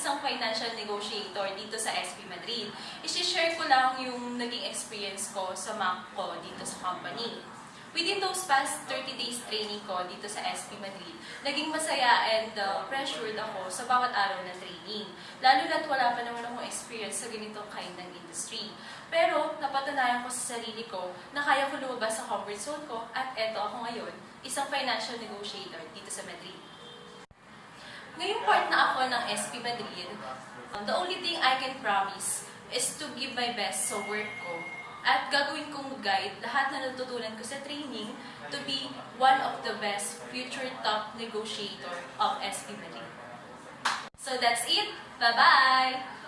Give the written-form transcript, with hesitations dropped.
Isang financial negotiator dito sa SP Madrid. I-share ko lang yung naging experience ko sa MAC ko dito sa company. Within those past 30 days training ko dito sa SP Madrid, naging masaya and pressured ako sa bawat araw ng training. Lalo na't wala pa naman akong experience sa ganitong kind ng industry. Pero napatunayan ko sa sarili ko na kaya ko lumabas sa comfort zone ko at eto ako ngayon, isang financial negotiator dito sa Madrid. Ngayong part na ako ng SP Madrid, the only thing I can promise is to give my best sa work ko at gagawin kong guide lahat na natutunan ko sa training to be one of the best future top negotiator of SP Madrid. So that's it! Bye-bye!